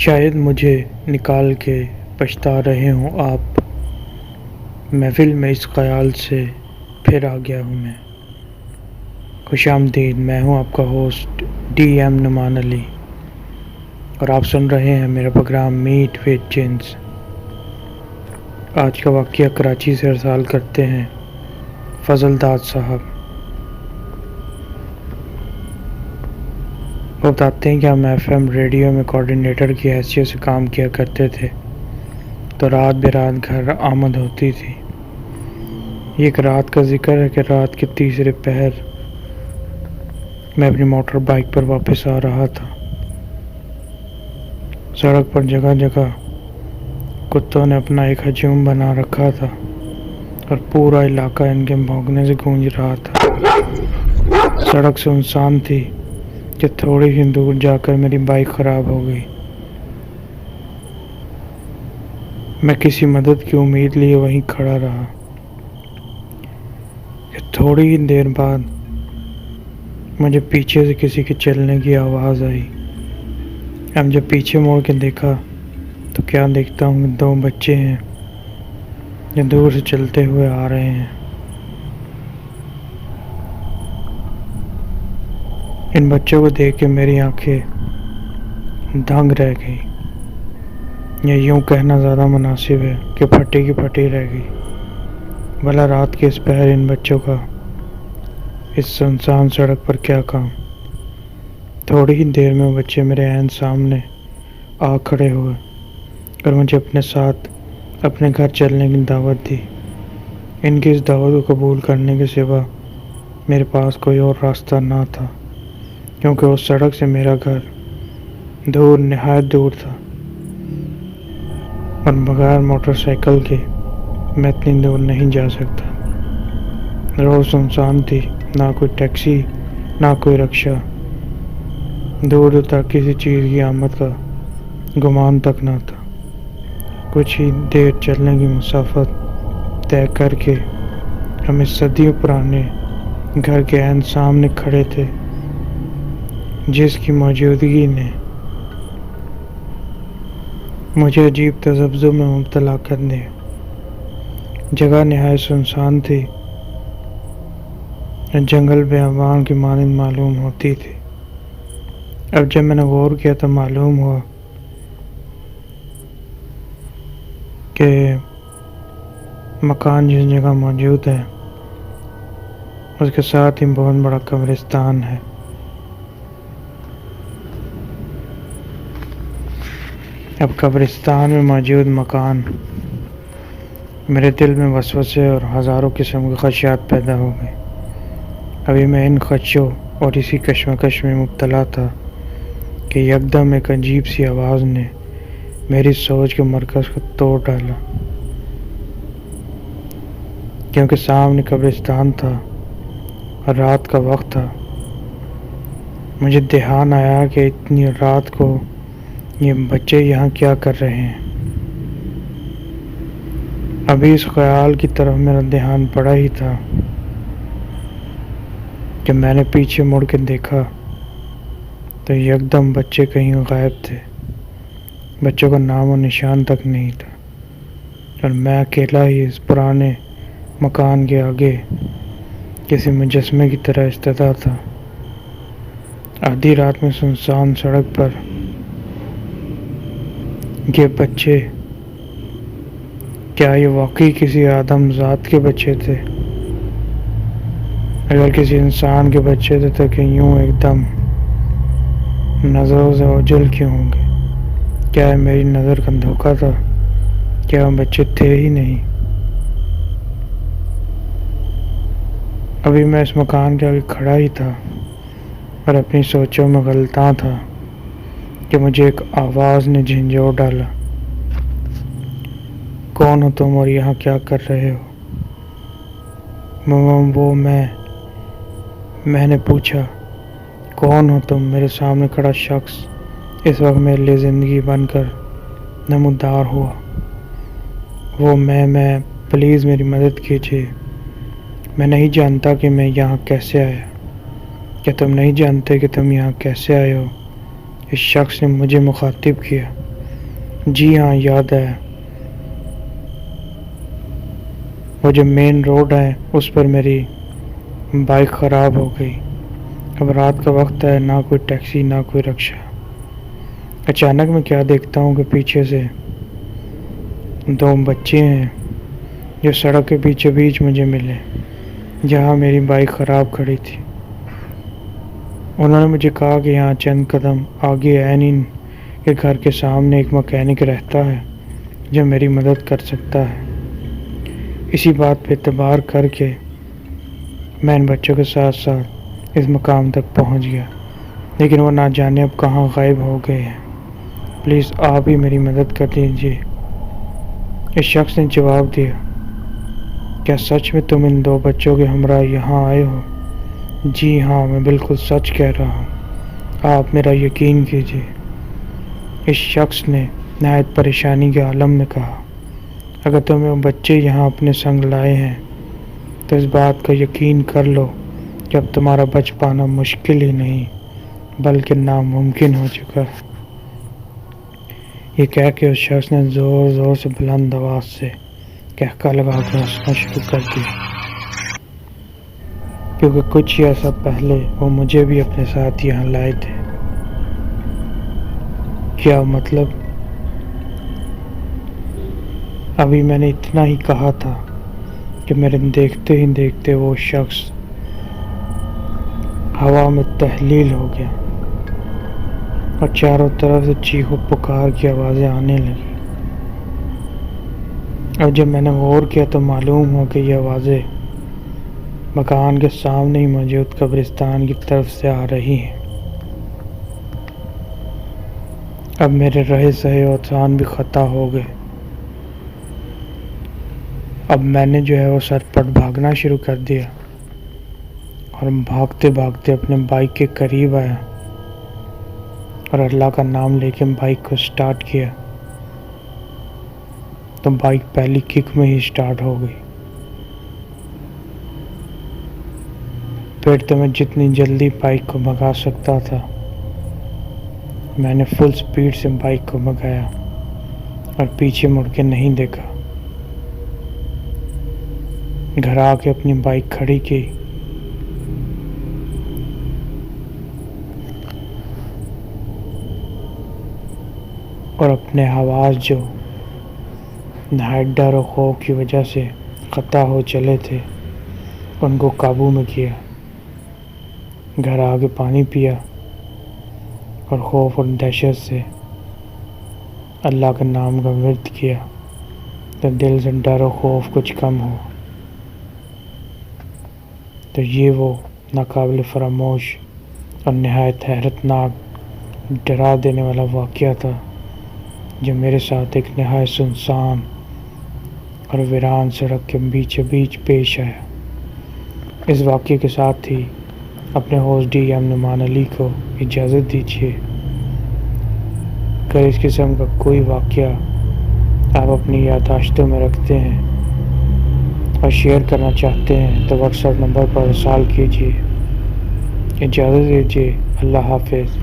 شاید مجھے نکال کے پچھتا رہے ہوں آپ، محفل میں اس خیال سے پھر آ گیا ہوں میں۔ خوش آمدید، میں ہوں آپ کا ہوسٹ ڈی ایم نعمان علی، اور آپ سن رہے ہیں میرا پروگرام میٹ وتھ جنس۔ آج کا واقعہ کراچی سے ارسال کرتے ہیں فضل داد صاحب۔ وہ بتاتے ہیں کہ ہم ایف ایم ریڈیو میں کوآرڈینیٹر کی حیثیت سے کام کیا کرتے تھے، تو رات بے رات گھر آمد ہوتی تھی۔ یہ ایک رات کا ذکر ہے کہ رات کے تیسرے پہر میں اپنی موٹر بائیک پر واپس آ رہا تھا۔ سڑک پر جگہ جگہ کتوں نے اپنا ایک ہجوم بنا رکھا تھا اور پورا علاقہ ان کے بھونکنے سے گونج رہا تھا۔ سڑک سنسان تھی کہ تھوڑی ہی دور جا کر میری بائیک خراب ہو گئی۔ میں کسی مدد کی امید لیے وہیں کھڑا رہا کہ تھوڑی ہی دیر بعد مجھے پیچھے سے کسی کے چلنے کی آواز آئی۔ اب جب پیچھے موڑ کے دیکھا تو کیا دیکھتا ہوں کہ دو بچے ہیں جو دور سے چلتے ہوئے آ رہے ہیں۔ ان بچوں کو دیکھ کے میری آنکھیں دنگ رہ گئی، یا یوں کہنا زیادہ مناسب ہے کہ پھٹی کی پھٹی رہ گئی۔ بھلا رات کے اس پہر ان بچوں کا اس سنسان سڑک پر کیا کام؟ تھوڑی ہی دیر میں وہ بچے میرے عین سامنے آ کھڑے ہوئے اور مجھے اپنے ساتھ اپنے گھر چلنے کی دعوت دی۔ ان کی اس دعوت کو قبول کرنے کے سوا میرے پاس کوئی اور راستہ نہ تھا، کیونکہ اس سڑک سے میرا گھر دور، نہایت دور تھا، اور بغیر موٹر سائیکل کے میں اتنی دور نہیں جا سکتا۔ روڈ سنسان تھی، نہ کوئی ٹیکسی، نہ کوئی رکشہ، دور دور تک کسی چیز کی آمد کا گمان تک نہ تھا۔ کچھ ہی دیر چلنے کی مسافت طے کر کے ہم اس صدیوں پرانے گھر کے عین سامنے کھڑے تھے، جس کی موجودگی نے مجھے عجیب تذبذب میں مبتلا کر دیا۔ جگہ نہایت سنسان تھی، جنگل بیابان کی مانند معلوم ہوتی تھی۔ اب جب میں نے غور کیا تو معلوم ہوا کہ مکان جس جگہ موجود ہے اس کے ساتھ ہی بہت بڑا قبرستان ہے۔ اب قبرستان میں موجود مکان میرے دل میں وسوسے اور ہزاروں قسم کے خدشات پیدا ہو گئے۔ ابھی میں ان خدشوں اور اسی کشمکش میں مبتلا تھا کہ یکدم ایک عجیب سی آواز نے میری سوچ کے مرکز کو توڑ ڈالا، کیونکہ سامنے قبرستان تھا اور رات کا وقت تھا۔ مجھے دھیان آیا کہ اتنی رات کو یہ بچے یہاں کیا کر رہے ہیں۔ ابھی اس خیال کی طرف میرا دھیان پڑا ہی تھا کہ میں نے پیچھے مڑ کے دیکھا تو یکدم بچے کہیں غائب تھے۔ بچوں کا نام و نشان تک نہیں تھا، اور میں اکیلا ہی اس پرانے مکان کے آگے کسی مجسمے کی طرح ایستادہ تھا۔ آدھی رات میں سنسان سڑک پر یہ بچے، کیا یہ واقعی کسی آدم ذات کے بچے تھے؟ اگر کسی انسان کے بچے تھے تو کہ یوں ایک دم نظروں سے اوجھل کیوں ہوں گے؟ کیا یہ میری نظر کا دھوکہ تھا؟ کیا وہ بچے تھے ہی نہیں؟ ابھی میں اس مکان کے آگے کھڑا ہی تھا اور اپنی سوچوں میں غلطاں تھا کہ مجھے ایک آواز نے جھنجھوڑ ڈالا۔ کون ہو تم اور یہاں کیا کر رہے ہو؟ وہ میں نے پوچھا، کون ہو تم؟ میرے سامنے کھڑا شخص اس وقت میرے لیے زندگی بن کر نمودار ہوا۔ وہ میں پلیز میری مدد کیجیے۔ میں نہیں جانتا کہ میں یہاں کیسے آیا۔ کیا تم نہیں جانتے کہ تم یہاں کیسے آئے ہو؟ اس شخص نے مجھے مخاطب کیا۔ جی ہاں یاد ہے، وہ جو مین روڈ ہے اس پر میری بائک خراب ہو گئی۔ اب رات کا وقت ہے، نہ کوئی ٹیکسی نہ کوئی رکشا۔ اچانک میں کیا دیکھتا ہوں کہ پیچھے سے دو بچے ہیں جو سڑک کے بیچوں بیچ مجھے ملے، جہاں میری بائک خراب کھڑی تھی۔ انہوں نے مجھے کہا کہ یہاں چند قدم آگے اینین کے گھر کے سامنے ایک مکینک رہتا ہے جو میری مدد کر سکتا ہے۔ اسی بات پہ اعتبار کر کے میں ان بچوں کے ساتھ ساتھ اس مقام تک پہنچ گیا، لیکن وہ نہ جانے اب کہاں غائب ہو گئے ہیں۔ پلیز آپ ہی میری مدد کر لیجیے۔ اس شخص نے جواب دیا، کیا سچ میں تم ان دو بچوں کے ہمراہ یہاں آئے ہو؟ جی ہاں، میں بالکل سچ کہہ رہا ہوں، آپ میرا یقین کیجیے۔ اس شخص نے نہایت پریشانی کے عالم میں کہا، اگر تم وہ بچے یہاں اپنے سنگ لائے ہیں تو اس بات کا یقین کر لو کہ اب تمہارا بچ پانا مشکل ہی نہیں بلکہ ناممکن ہو چکا ہے۔ یہ کہہ کے اس شخص نے زور زور سے بلند آواز سے کہکا لگا کے ہنسنا شروع کر دیا، کیونکہ کچھ ہی عرصہ پہلے وہ مجھے بھی اپنے ساتھ یہاں لائے تھے۔ کیا مطلب؟ ابھی میں نے اتنا ہی کہا تھا کہ میرے دیکھتے ہی دیکھتے وہ شخص ہوا میں تحلیل ہو گیا اور چاروں طرف سے چیخ و پکار کی آوازیں آنے لگی۔ اور جب میں نے غور کیا تو معلوم ہو کہ یہ آوازیں مکان کے سامنے ہی موجود قبرستان کی طرف سے آ رہی ہیں۔ اب میرے رہے سہے اوطان بھی خطا ہو گئے۔ اب میں نے جو ہے وہ سر پٹ بھاگنا شروع کر دیا اور بھاگتے بھاگتے اپنے بائک کے قریب آیا اور اللہ کا نام لے کے بائک کو سٹارٹ کیا تو بائک پہلی کک میں ہی سٹارٹ ہو گئی۔ پھر تو میں جتنی جلدی بائک کو بھگا سکتا تھا میں نے فل سپیڈ سے بائک کو بھگایا اور پیچھے مڑ کے نہیں دیکھا۔ گھر آ کے اپنی بائک کھڑی کی اور اپنے حواس جو نہایت ڈر و خوف کی وجہ سے خطا ہو چلے تھے ان کو قابو میں کیا۔ گھر آ کے پانی پیا اور خوف اور دہشت سے اللہ کے نام کا ورد کیا تو دل سے ڈر و خوف کچھ کم ہو۔ تو یہ وہ ناقابل فراموش اور نہایت حیرت ناک ڈرا دینے والا واقعہ تھا جو میرے ساتھ ایک نہایت سنسان اور ویران سڑک کے بیچوں بیچ پیش آیا۔ اس واقعے کے ساتھ ہی اپنے ہوسٹ ڈی ایم نعمان علی کو اجازت دیجیے۔ اگر اس قسم کا کوئی واقعہ آپ اپنی یادداشتوں میں رکھتے ہیں اور شیئر کرنا چاہتے ہیں تو واٹس ایپ نمبر پر ارسال کیجیے۔ اجازت دیجیے، اللہ حافظ۔